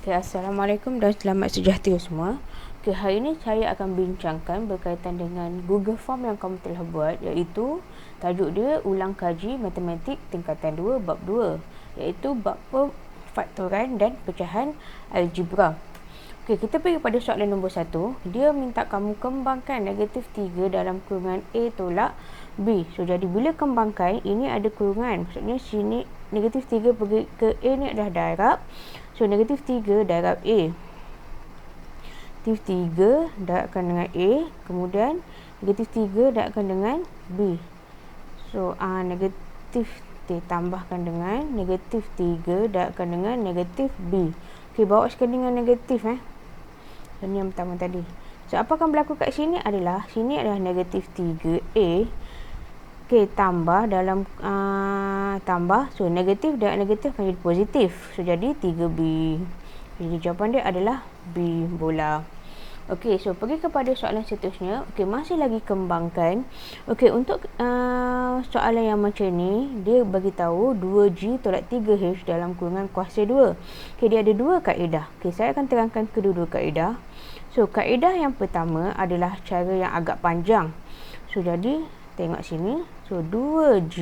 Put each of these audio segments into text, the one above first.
Okay, Assalamualaikum dan selamat sejahtera semua. Okay, hari ini saya akan bincangkan berkaitan dengan Google Form yang kamu telah buat, iaitu tajuk dia ulang kaji matematik tingkatan 2 bab 2, iaitu bab perfaktoran dan pecahan algebra. Okay, kita pergi pada soalan nombor 1. Dia minta kamu kembangkan negatif 3 dalam kurungan A tolak B. So, jadi bila kembangkan, ini ada kurungan. Maksudnya sini negatif 3 pergi ke A ni adalah darab. So, negatif 3 darab A. Negatif 3 darabkan dengan A. Kemudian, negatif 3 darabkan dengan B. So, negatif tambahkan dengan negatif 3 darabkan dengan negatif B. Okey, bawa sekali dengan negatif. So, ni yang pertama tadi. So, apa akan berlaku kat sini adalah, sini adalah negatif 3A. Okey, tambah dalam tambah. So, negatif dan negatif akan jadi positif. So, jadi 3B. Jadi, jawapan dia adalah B bola. Okey, so pergi kepada soalan seterusnya. Okey, masih lagi kembangkan. Okey, untuk soalan yang macam ni, dia bagi tahu 2G tolak 3H dalam kurungan kuasa 2. Okey, dia ada dua kaedah. Okey, saya akan terangkan kedua-dua kaedah. So, kaedah yang pertama adalah cara yang agak panjang. So, jadi tengok sini. So, 2G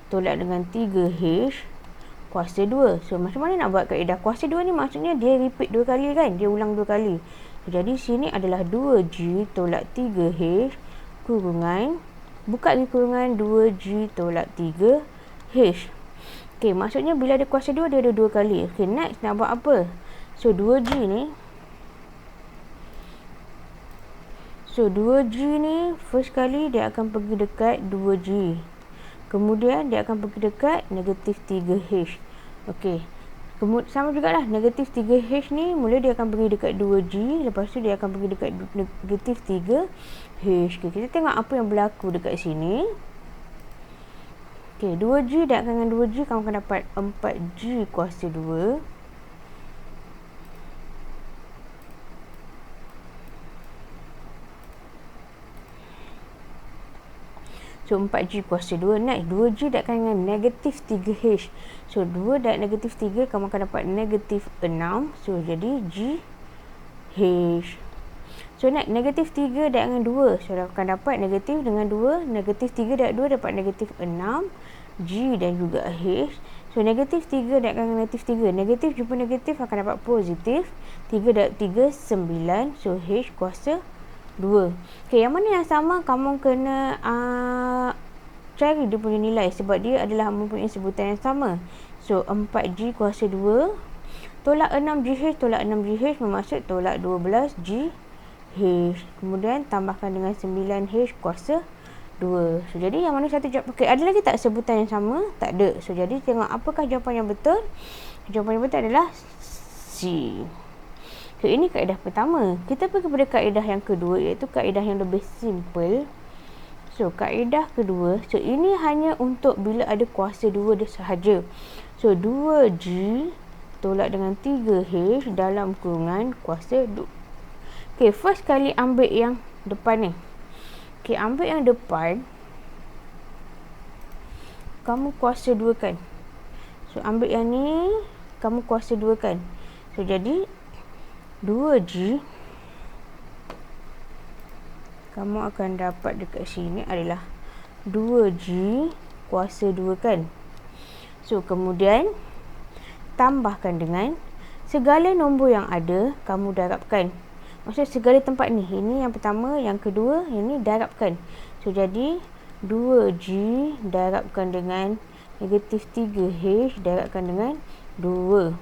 tolak dengan 3H kuasa 2. So, macam mana nak buat kaedah? Kuasa 2 ni maksudnya dia repeat 2 kali kan? Dia ulang 2 kali. So, jadi, sini adalah 2G tolak 3H kurungan. Buka lagi kurungan 2G tolak 3H. Okey, maksudnya bila ada kuasa 2, dia ada 2 kali. Okey, next nak buat apa? So, 2G ni. So, 2G ni first kali dia akan pergi dekat 2G. Kemudian dia akan pergi dekat negatif 3H. Okey. Sama jugalah negatif 3H ni mula dia akan pergi dekat 2G. Lepas tu dia akan pergi dekat negatif 3H. Okay, kita tengok apa yang berlaku dekat sini. Okey, 2G darabkan dengan 2G, kamu akan dapat 4G kuasa 2. So, 4G kuasa 2. Next, 2G darabkan dengan negatif 3H. So, 2 darab negatif 3, kamu akan dapat negatif 6. So, jadi GH. So, next, negatif 3 darab dengan 2. So, akan dapat negatif dengan 2. Negatif 3 darab 2 dapat negatif 6. G dan juga H. So, negatif 3 darabkan dengan negatif 3. Negatif jumpa negatif akan dapat positif. 3 darab 3, 9. So, H kuasa 2. Okey, yang mana yang sama kamu kena cari dia punya nilai sebab dia adalah mempunyai sebutan yang sama. So, 4G kuasa 2 tolak 6GH tolak 6GH bermaksud tolak 12GH. Kemudian tambahkan dengan 9H kuasa 2. So, jadi yang mana satu jawab? Okey, ada lagi tak sebutan yang sama? Tak ada. So, jadi tengok apakah jawapan yang betul? Jawapan yang betul adalah C. Okay, ini kaedah pertama. Kita pergi kepada kaedah yang kedua, iaitu kaedah yang lebih simple. So, kaedah kedua. So, ini hanya untuk bila ada kuasa 2 dia sahaja. So, 2G tolak dengan 3H dalam kurungan kuasa 2. Okay, first kali ambil yang depan ni. Okay, ambil yang depan. Kamu kuasa 2 kan. So, ambil yang ni. Kamu kuasa 2 kan. So, jadi 2G kamu akan dapat dekat sini adalah 2G kuasa 2 kan. So, kemudian tambahkan dengan segala nombor yang ada kamu darabkan. Maksudnya segala tempat ni. Ini yang pertama, yang kedua, yang ni darabkan. So, jadi 2G darabkan dengan negatif 3H darabkan dengan 2.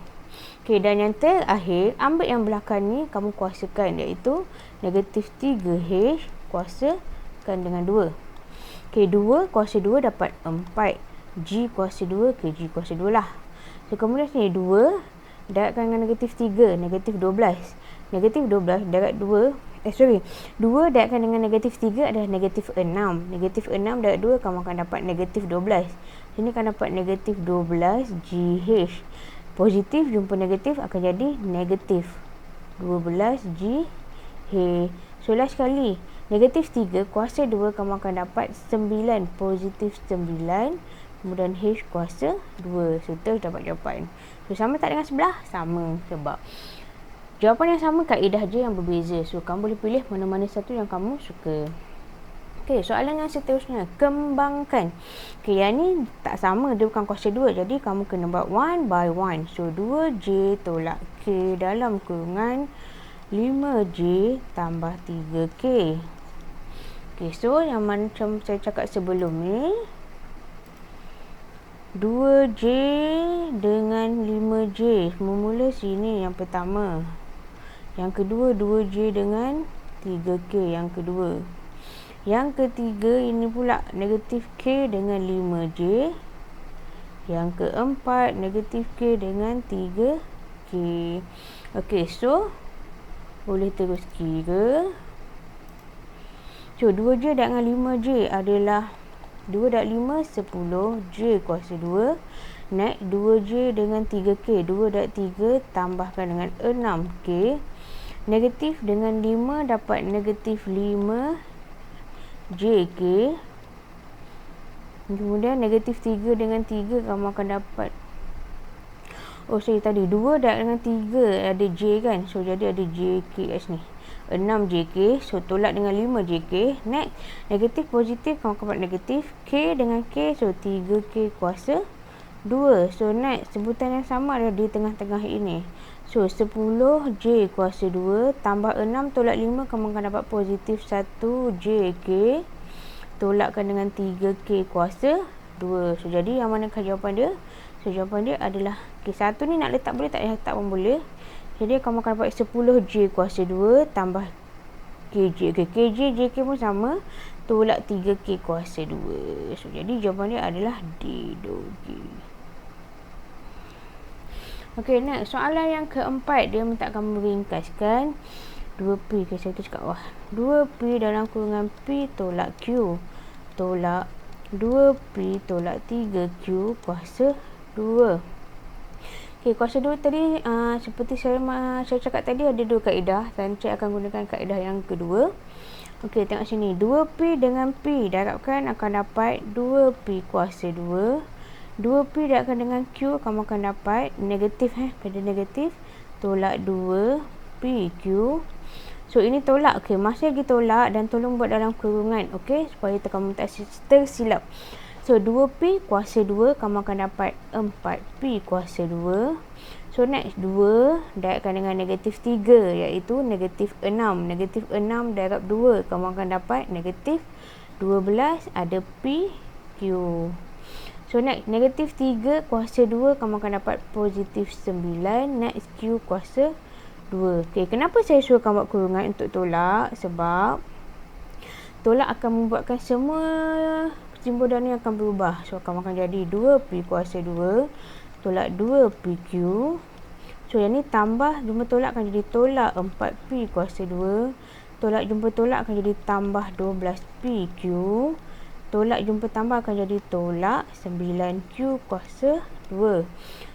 Okey, dan yang terakhir, ambil yang belakang ni kamu kuasakan, iaitu negatif 3H kuasakan dengan 2. Okey, 2 kuasa 2 dapat 4. G kuasa 2 ke G kuasa 2 lah. So, kemudian sini 2 darabkan dengan negatif 3, negatif 12. Negatif 12 darab 2, 2 darabkan dengan negatif 3 adalah negatif 6. Negatif 6 darab 2, kamu akan dapat negatif 12. Sini akan dapat negatif 12 GH. Positif jumpa negatif akan jadi negatif 12G. So, last sekali. Negatif 3 kuasa 2 kamu akan dapat 9. Positif 9. Kemudian H kuasa 2. So, terus dapat jawapan. So, sama tak dengan sebelah? Sama, sebab jawapan yang sama, kaedah je yang berbeza. So, kamu boleh pilih mana-mana satu yang kamu suka. Okey, soalan yang seterusnya, kembangkan. Okey, yang ni tak sama, dia bukan kuasa 2. Jadi, kamu kena buat 1 by 1. So, 2J tolak K dalam kurungan 5J tambah 3K. Okey, so yang macam saya cakap sebelum ni, 2J dengan 5J. Mula-mula sini yang pertama. Yang kedua, 2J dengan 3K yang kedua. Yang ketiga, ini pula negatif K dengan 5J. Yang keempat, negatif K dengan 3K. Okey, so boleh terus kira. So, 2J dengan 5J adalah 2 darab 5, 10. J kuasa 2. Naik 2J dengan 3K. 2 darab 3 tambahkan dengan 6K. Negatif dengan 5 dapat negatif 5JK. Kemudian negatif 3 dengan 3 kamu akan dapat, tadi 2 darab dengan 3 ada J kan. So, jadi ada JKH ni. 6JK. So, tolak dengan 5JK. Next, negatif positif kamu akan dapat negatif. K dengan K. So, 3K kuasa 2. So, next, sebutan yang sama ada di tengah-tengah ini. So, 10J kuasa 2 tambah 6 tolak 5 kamu akan dapat positif 1JK. Tolakkan dengan 3K kuasa 2. So, jadi yang manakah jawapan dia? So, jawapan dia adalah K1 ni nak letak boleh, tak letak pun boleh. Jadi, kamu akan dapat 10J kuasa 2 tambah KJ. Okay, KJ, JK pun sama. Tolak 3K kuasa 2. So, jadi jawapan dia adalah D, Dogi. Okey, next. Soalan yang keempat. Dia minta kamu ringkaskan 2P. Okay, saya tulis kat bawah. 2P dalam kurungan P tolak Q. Tolak 2P tolak 3Q kuasa 2. Okay, kuasa 2 tadi seperti saya cakap tadi ada 2 kaedah dan saya akan gunakan kaedah yang kedua. Okey, tengok sini. 2P dengan P darabkan akan dapat 2P kuasa 2. 2P darabkan dengan Q kamu akan dapat negatif pada negatif tolak 2PQ. So, ini tolak. Okey, masih lagi tolak dan tolong buat dalam kurungan. Okey, supaya kamu tak tersilap. So, 2P kuasa 2, kamu akan dapat 4P kuasa 2. So, next, 2 darabkan dengan negatif 3, iaitu negatif 6. Negatif 6 darab 2, kamu akan dapat negatif 12, ada PQ. So, next, negatif 3 kuasa 2, kamu akan dapat positif 9. Next, Q kuasa 2. Okay, kenapa saya suruh kamu buat kurungan untuk tolak? Sebab tolak akan membuatkan semua simbol dan ni akan berubah. So, kamu akan jadi 2P kuasa 2 tolak 2PQ. So, yang ni tambah jumpa tolak akan jadi tolak 4P kuasa 2. Tolak jumpa tolak akan jadi tambah 12PQ. Tolak jumpa tambah akan jadi tolak 9Q kuasa 2.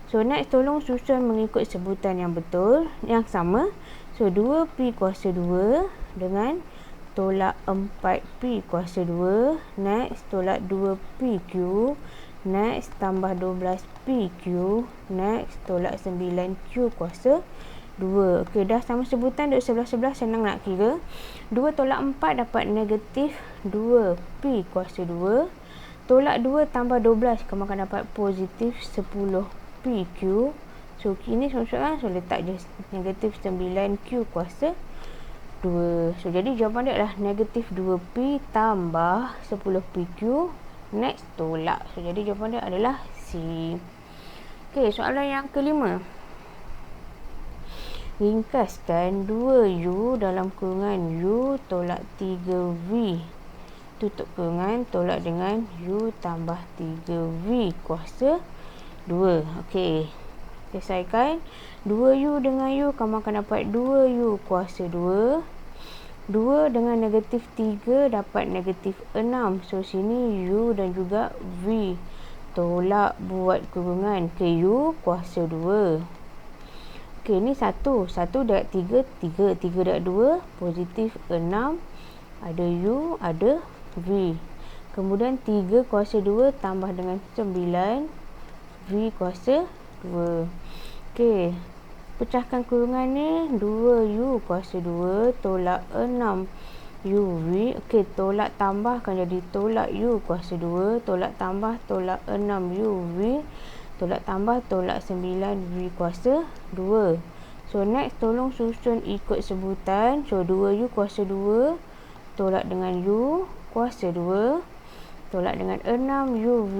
So, next, tolong susun mengikut sebutan yang betul, yang sama. So, 2P kuasa 2 dengan tolak 4P kuasa 2. Next, tolak 2PQ. Next, tambah 12PQ. Next, tolak 9Q kuasa 2. Okey, dah sama sebutan, duduk sebelah-sebelah, senang nak kira. 2 tolak 4 dapat negatif 2P kuasa 2. Tolak 2 tambah 12, kamu akan dapat positif 10PQ. So, ini soalan, so letak je negatif 9Q kuasa 2. So, jadi jawapan dia adalah negatif 2P tambah 10PQ. Next, tolak. So, jadi jawapan dia adalah C. Okey, soalan yang kelima. Ringkaskan 2U dalam kurungan U tolak 3V. Tutup kurungan, tolak dengan U tambah 3V kuasa 2. Okey, selesaikan. 2U dengan U, kamu akan dapat 2U kuasa 2. 2 dengan negatif 3 dapat negatif 6. So, sini U dan juga V. Tolak buat kurungan ke U kuasa 2. Okey, ni 1. 1 darab 3, 3. 3 darab 2, positif 6. Ada U, ada V. Kemudian 3 kuasa 2 tambah dengan 9. V kuasa 2. Okey. Pecahkan kurungan ni. 2U kuasa 2 tolak 6UV. Okey, tolak tambah akan jadi tolak U kuasa 2 tolak tambah tolak 6UV tolak tambah tolak 9V kuasa 2. So next tolong susun ikut sebutan. So 2U kuasa 2 tolak dengan U kuasa 2 tolak dengan 6UV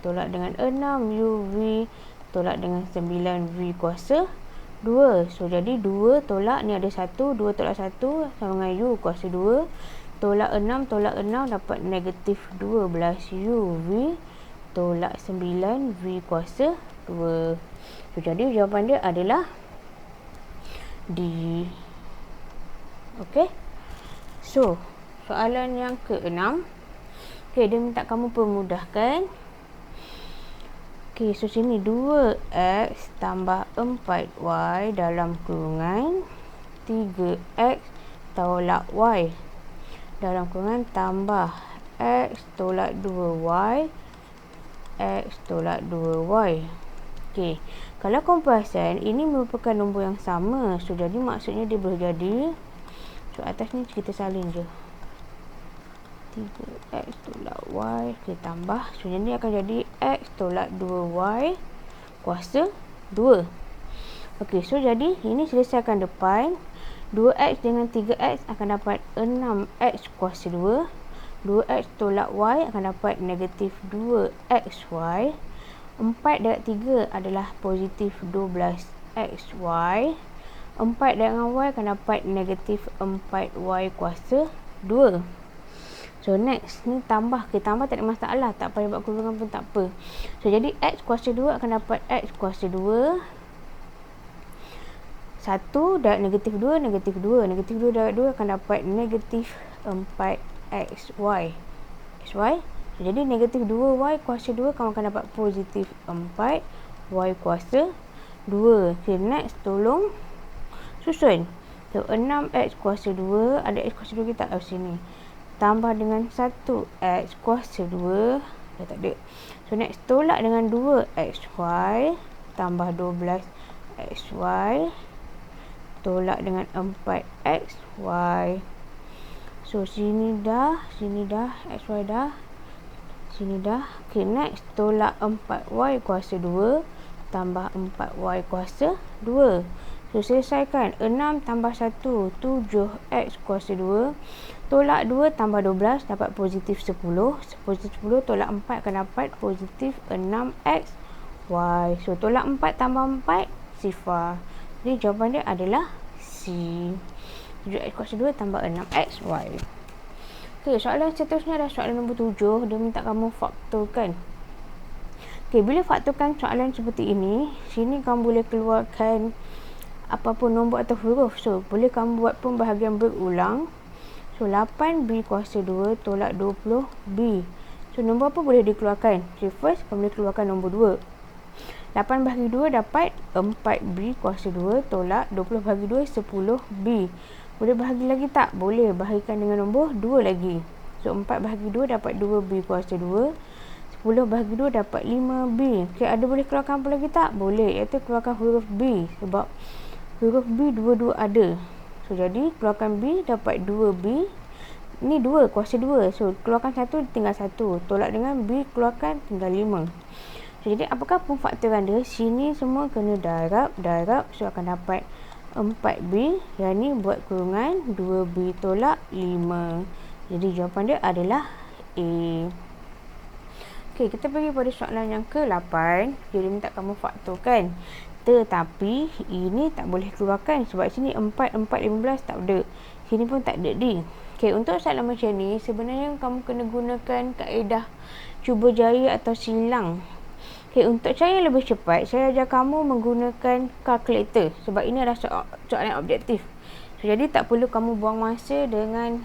tolak dengan 6UV tolak dengan 9V kuasa 2. So jadi 2 tolak ni ada 1, 2 tolak 1 sama dengan U kuasa 2 tolak 6 tolak 6 dapat negatif 12UV tolak 9V kuasa 2. So jadi jawapan dia adalah D. Okey. So, soalan yang ke-6. Okey, dia minta kamu permudahkan. Okey, so sini 2x tambah 4y dalam kurungan 3x tolak y dalam kurungan tambah x tolak 2y x tolak 2y. Okey, kalau kamu perasan ini merupakan nombor yang sama. So jadi maksudnya dia boleh jadi, so atas ni kita salin je 3x tolak y kita tambah. So jadi akan jadi x tolak 2y kuasa 2. Okey, so jadi ini selesaikan depan. 2x dengan 3x akan dapat 6x kuasa 2. 2x tolak y akan dapat negatif 2xy. 4 darab 3 adalah positif 12xy. 4 dengan y akan dapat negatif 4y kuasa 2. So next, ni tambah. Okay, tambah tak ada masalah. Tak payah buat kurungan pun tak apa. So jadi x kuasa 2 akan dapat x kuasa 2. 1 darab negatif 2, negatif 2. Negatif 2 darab 2 akan dapat negatif 4xy. xy. So, jadi negatif 2y kuasa 2 kamu akan dapat positif 4y kuasa 2. Okay, next tolong susun. So 6x kuasa 2, ada x kuasa 2 kita ada sini. Tambah dengan 1x kuasa 2, dah tak ada. So next tolak dengan 2xy tambah 12xy tolak dengan 4xy. So sini dah, xy dah, sini dah. Okay, next tolak 4y kuasa 2 tambah 4y kuasa 2. So selesaikan. 6 tambah 1 7x kuasa 2 tolak 2 tambah 12 dapat positif 10. Positif 10 tolak 4 akan dapat positif 6xy. So tolak 4 tambah 4 sifar. Jadi jawapan dia adalah C. 7x kuasa 2 tambah 6xy. Okey, soalan seterusnya adalah soalan nombor 7. Dia minta kamu faktorkan. Okey, bila faktorkan soalan seperti ini, sini kamu boleh keluarkan apapun nombor atau huruf. So, boleh kamu buat pembahagian berulang. So, 8B kuasa 2 tolak 20B. So, nombor apa boleh dikeluarkan? So, first, kamu boleh keluarkan nombor 2. 8 bahagi 2 dapat 4B kuasa 2 tolak 20 bahagi 2 10B. Boleh bahagi lagi tak? Boleh. Bahagikan dengan nombor 2 lagi. So 4 bahagi 2 dapat 2B kuasa 2. 10 bahagi 2 dapat 5B. Okay, ada boleh keluarkan apa lagi tak? Boleh. Iaitu keluarkan huruf B. Sebab huruf B dua-dua ada. So jadi keluarkan B dapat 2B. Ni 2 kuasa 2. So keluarkan 1 tinggal 1. Tolak dengan B keluarkan tinggal 5. So, jadi apakah pemfaktoran dia? Sini semua kena darab. So akan dapat 4B. Yang ni buat kurungan 2B tolak 5. Jadi jawapan dia adalah A. Okey, kita pergi pada soalan yang ke-8. Dia minta kamu faktorkan. Tetapi ini tak boleh keluarkan sebab sini 4, 15 tak ada. Sini pun tak ada D. Okey, untuk soalan macam ni sebenarnya kamu kena gunakan kaedah cuba jaya atau silang. Okay, untuk cara yang lebih cepat, saya ajar kamu menggunakan kalkulator. Sebab ini adalah soalan objektif. So, jadi tak perlu kamu buang masa dengan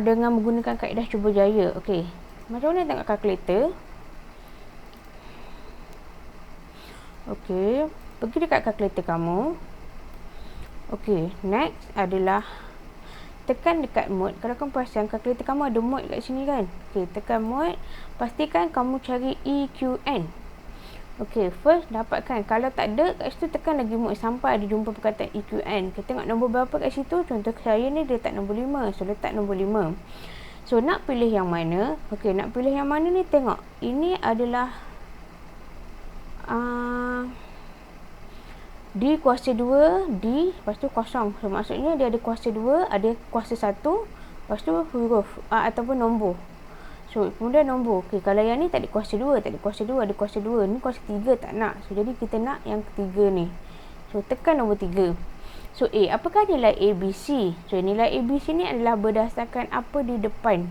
menggunakan kaedah cuba jaya. Okey, macam mana tengok kalkulator? Okey, pergi dekat kalkulator kamu. Okey, next adalah tekan dekat mode. Kalau kamu perasan kalkulator kamu ada mode kat sini kan. Okey, tekan mode. Pastikan kamu cari EQN. Okey, first dapatkan. Kalau tak ada kat situ, tekan lagi mode sampai ada jumpa perkataan EQN. Kita tengok nombor berapa kat situ. Contoh saya ni dia letak nombor 5. So, letak nombor 5. So, nak pilih yang mana? Okey, nak pilih yang mana ni, tengok. Ini adalah D kuasa 2, D, lepas tu kosong. So, maksudnya dia ada kuasa 2, ada kuasa 1, lepas tu huruf ataupun nombor. So, kemudian nombor. Okey, kalau yang ni tak ada kuasa 2, tak ada kuasa 2, ada kuasa 2. Ni kuasa 3 tak nak. So, jadi kita nak yang ketiga ni. So, tekan nombor 3. So, A. Apakah nilai ABC? So, nilai ABC ni adalah berdasarkan apa di depan.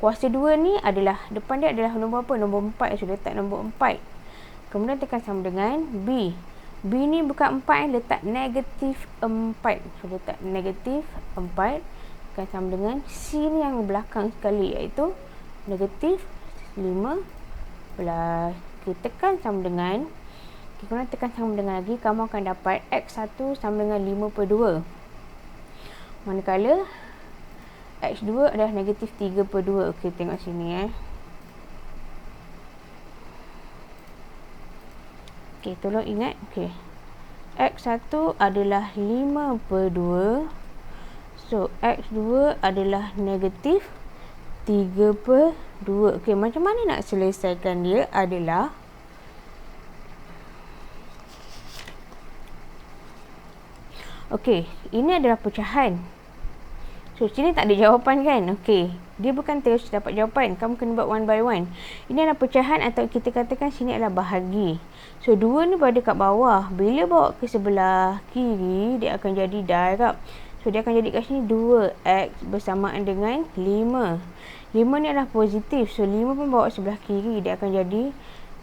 Kuasa 2 ni adalah, depan dia adalah nombor apa? Nombor 4. So, letak nombor 4. Kemudian tekan sama dengan B. B ni bukan 4, letak negatif 4. So, letak negatif 4. Tekan sama dengan C ni yang belakang sekali, iaitu negatif 15. Kita tekan sama dengan, kemudian tekan sama dengan lagi, kamu akan dapat X1 sama dengan 5/2. Manakala X2 adalah negatif 3/2. Okey, tengok sini Okey, tolong ingat. Okey, X1 adalah 5/2. So, X2 adalah negatif 3/2. Okey, macam mana nak selesaikan dia adalah okey, ini adalah pecahan. So, sini tak ada jawapan kan? Okey, dia bukan terus dapat jawapan. Kamu kena buat one by one. Ini adalah pecahan atau kita katakan sini adalah bahagi. So, 2 ni berada kat bawah. Bila bawa ke sebelah kiri, dia akan jadi darab. So, dia akan jadi kat sini 2X bersamaan dengan 5. 5 ni adalah positif. So, 5 pun bawa sebelah kiri. Dia akan jadi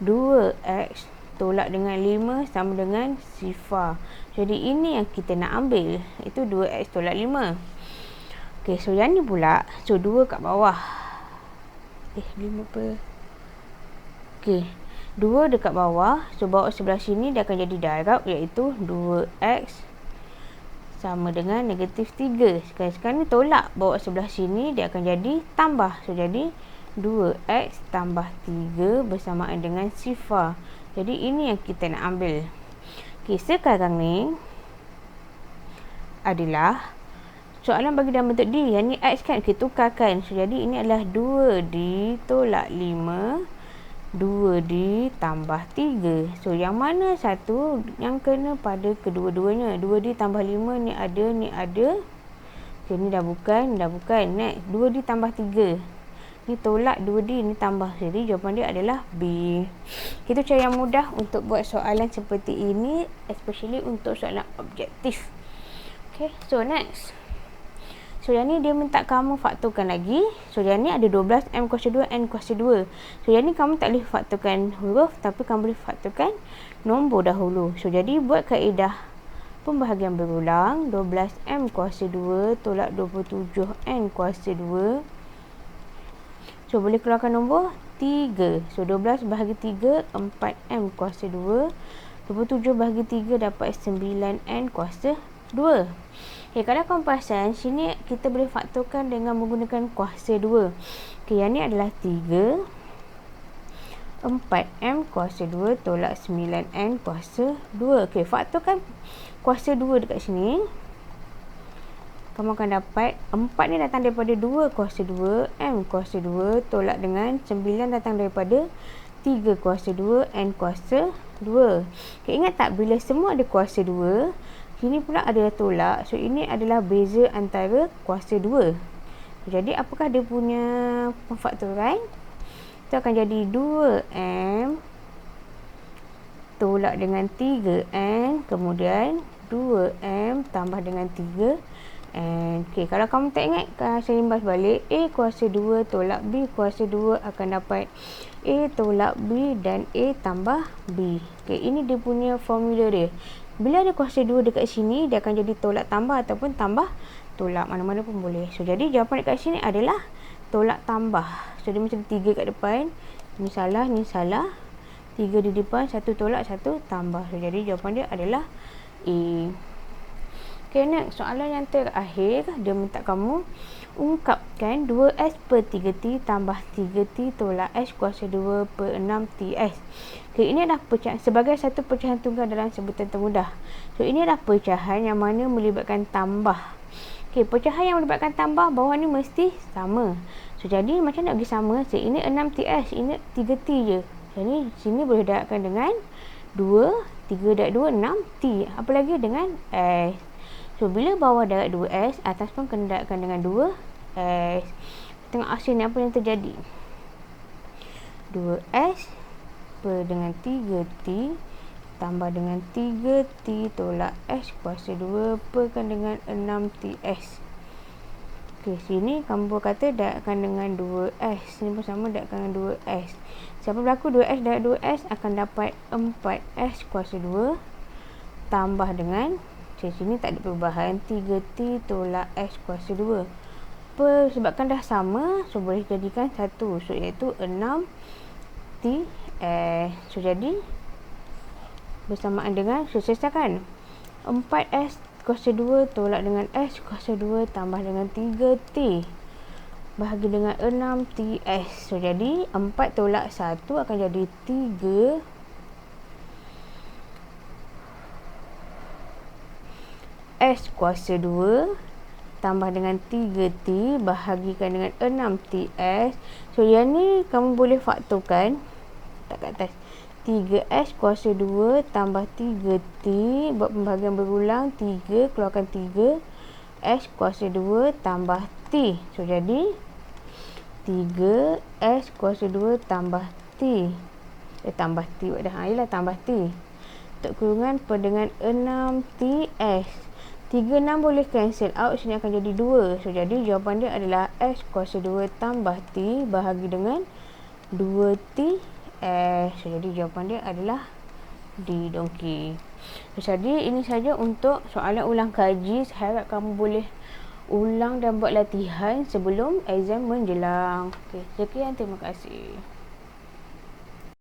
2X tolak dengan 5 sama dengan sifar. Jadi, ini yang kita nak ambil. Itu 2X tolak 5. Okey, so yang ni pula. So, 2 kat bawah. 5 per. Okey, 2 dekat bawah. So, bawa sebelah sini dia akan jadi darab, iaitu 2X sama dengan negatif 3. Sekarang ni tolak. Bawa sebelah sini dia akan jadi tambah. So, jadi 2X tambah 3 bersamaan dengan sifar. Jadi, ini yang kita nak ambil. Okey, sekarang ni adalah soalan bagi dalam bentuk D. Yang ni X kan? Okey, tukarkan. So, jadi ini adalah 2D tolak 5. 2D tambah 3. So, yang mana satu yang kena pada kedua-duanya? 2D tambah 5 ni ada, ni ada. Okay, ni dah bukan, Next, 2D tambah 3. Ni tolak 2D, ni tambah. Jadi, jawapan dia adalah B. Kita cari yang mudah untuk buat soalan seperti ini, especially untuk soalan objektif. Okay, so next. So, yang ni dia minta kamu faktorkan lagi. So, yang ni ada 12, M kuasa 2, N kuasa 2. So, yang ni kamu tak boleh faktorkan huruf, tapi kamu boleh faktorkan nombor dahulu. So, jadi buat kaedah pembahagian berulang. 12, M kuasa 2 tolak 27, N kuasa 2. So, boleh keluarkan nombor 3. So, 12 bahagi 3, 4M kuasa 2. 27 bahagi 3 dapat 9N kuasa 2. Okay, kalau kamu perasan, sini kita boleh faktorkan dengan menggunakan kuasa 2. Okay, yang ni adalah 3. 4M kuasa 2 tolak 9N kuasa 2. Okay, faktorkan kuasa 2 dekat sini. Kamu akan dapat 4 ni datang daripada 2 kuasa 2. M kuasa 2 tolak dengan 9 datang daripada 3 kuasa 2. N kuasa 2. Okay, ingat tak bila semua ada kuasa 2, sini pula ada tolak. So, ini adalah beza antara kuasa 2. Jadi, apakah dia punya pemfaktoran? Itu akan jadi 2M tolak dengan 3N. Kemudian, 2M tambah dengan 3N. Okay, kalau kamu tak ingat, saya imbas balik. A kuasa 2 tolak B kuasa 2 akan dapat A tolak B dan A tambah B. Okay, ini dia punya formula dia. Bila ada kuasa 2 dekat sini, dia akan jadi tolak tambah ataupun tambah tolak. Mana-mana pun boleh. So, jadi jawapan dekat sini adalah tolak tambah. So, dia macam 3 kat depan. Ni salah, ni salah. 3 di depan, 1 tolak, 1 tambah. So, jadi jawapan dia adalah A. Okay, next. Soalan yang terakhir, dia minta kamu ungkapkan 2S per 3T tambah 3T tolak S kuasa 2 per 6TS. Okay, ini adalah pecahan sebagai satu pecahan tunggal dalam sebutan termudah. So, ini adalah pecahan yang mana melibatkan tambah. Okay, pecahan yang melibatkan tambah bawah ni mesti sama. So, jadi macam nak bagi sama? So, ini 6TS, ini 3T je. Jadi, sini boleh darabkan dengan 2, 3 darab 2, 6T. Apa lagi dengan S. So, bila bawah darab 2S, atas pun kena darabkan dengan 2S. Tengok hasil ni apa yang terjadi. 2S per dengan 3T tambah dengan 3T tolak S kuasa 2 perkan dengan 6TS. Okey, sini kamu kata darabkan dengan 2S. Sini pun sama, darabkan dengan 2S. Siapa berlaku 2S darab 2S akan dapat 4S kuasa 2 tambah dengan sini tak ada perubahan 3T tolak S kuasa 2. Sebabkan dah sama, so boleh jadikan satu. So iaitu 6T. So jadi bersamaan dengan selesaikan 4S kuasa 2 tolak dengan S kuasa 2 tambah dengan 3T bahagi dengan 6TS. So jadi 4 tolak 1 akan jadi 3 S kuasa 2 tambah dengan 3T bahagikan dengan 6TS. So yang ni kamu boleh faktorkan tak kat atas. 3S kuasa 2 tambah 3T buat pembahagian berulang 3 keluarkan 3 S kuasa 2 tambah T. So jadi 3S kuasa 2 tambah T. Tambah T buat dah. Ialah tambah T. Untuk kurungan per dengan 6TS. 3, 6 boleh cancel out. Sini akan jadi 2. So, jadi jawapan dia adalah S kuasa 2 tambah T bahagi dengan 2T S. So, jadi jawapan dia adalah D, dongki. So, jadi ini saja untuk soalan ulang kaji. Saya harap kamu boleh ulang dan buat latihan sebelum exam menjelang. Okay, sekian. Terima kasih.